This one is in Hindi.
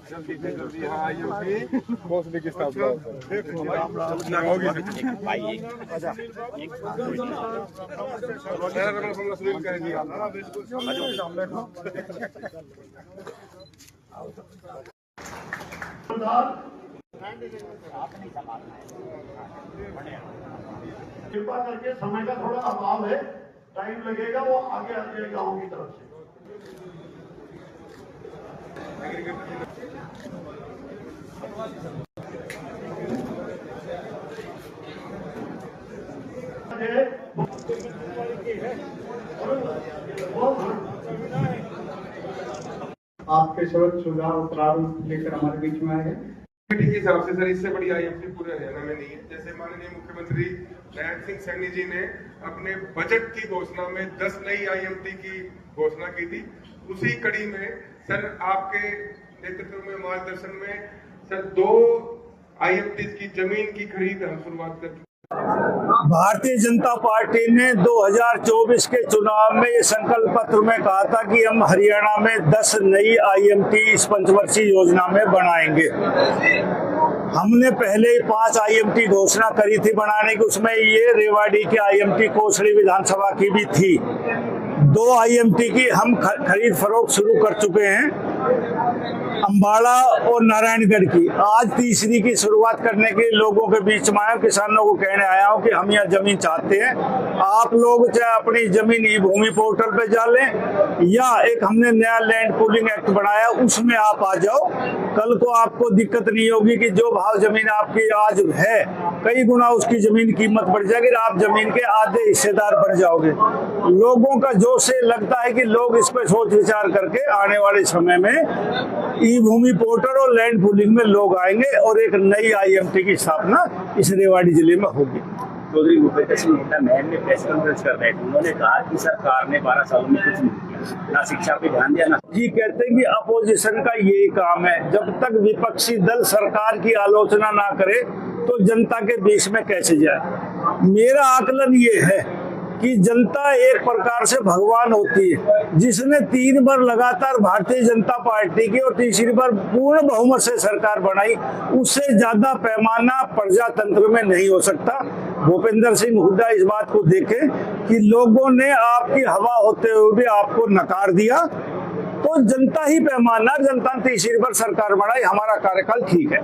जल्दी से जल्दी यहाँ आइए पहुँचने की स्थापना कृपा करके समय का थोड़ा अभाव है, टाइम लगेगा, वो आगे आ जाए गाँव की तरफ से। आपके सेवक सुझाव प्रारूप लेकर हमारे बीच में आए हैं। के हिसाब से सर इससे बड़ी आईएमटी पूरे हरियाणा में नहीं है। जैसे माननीय मुख्यमंत्री नारायण सिंह सैनी जी ने अपने बजट की घोषणा में 10 नई आईएमटी की घोषणा की थी, उसी कड़ी में सर आपके नेतृत्व में मार्गदर्शन में सर 2 आईएमटी की जमीन की खरीद हम शुरुआत कर। भारतीय जनता पार्टी ने 2024 के चुनाव में ये संकल्प पत्र में कहा था कि हम हरियाणा में 10 नई आईएमटी इस पंचवर्षीय योजना में बनाएंगे। हमने पहले ही 5 आईएमटी घोषणा करी थी बनाने की, उसमें ये रेवाड़ी की आईएमटी कोसड़ी विधानसभा की भी थी। 2 आईएमटी की हम खरीद फरोख्त शुरू कर चुके हैं, अंबाला और नारायणगढ़ की। आज तीसरी की शुरुआत करने के लोगों के बीच में आया, किसानों को कहने आया हूं कि हम यहाँ जमीन चाहते हैं, आप लोग चाहे अपनी जमीन ई भूमि पोर्टल पे जा लें या एक हमने नया लैंड पूलिंग एक्ट बनाया उसमें आप आ जाओ। कल को आपको दिक्कत नहीं होगी कि जो भाव जमीन आपकी आज है कई गुना उसकी जमीन कीमत बढ़ जाएगी, आप जमीन के आधे हिस्सेदार बन जाओगे। लोगों का जो से लगता है कि लोग इस पर सोच विचार करके आने वाले समय में ई भूमि पोर्टल और लैंड पूलिंग में लोग आएंगे और एक नई आईएमटी की स्थापना इस रेवाड़ी जिले में होगी। चौधरी भूपेंद्र सिंह हुड्डा महल में प्रेस कॉन्फ्रेंस कर रहे थे, उन्होंने कहा कि सरकार ने 12 सालों में कुछ नहीं किया, ना शिक्षा पे ध्यान दिया ना। जी कहते हैं कि अपोजिशन का यही काम है, जब तक विपक्षी दल सरकार की आलोचना ना करे तो जनता के बीच में कैसे जाए। मेरा आकलन ये है कि जनता एक प्रकार से भगवान होती है, जिसने 3 बार लगातार भारतीय जनता पार्टी की और तीसरी बार पूर्ण बहुमत से सरकार बनाई, उससे ज्यादा पैमाना प्रजातंत्र में नहीं हो सकता। भूपेंद्र सिंह हुड्डा इस बात को देखें कि लोगों ने आपकी हवा होते हुए भी आपको नकार दिया, तो जनता ही पैमाना, जनता ने तीसरी बार सरकार बनाई, हमारा कार्यकाल ठीक है।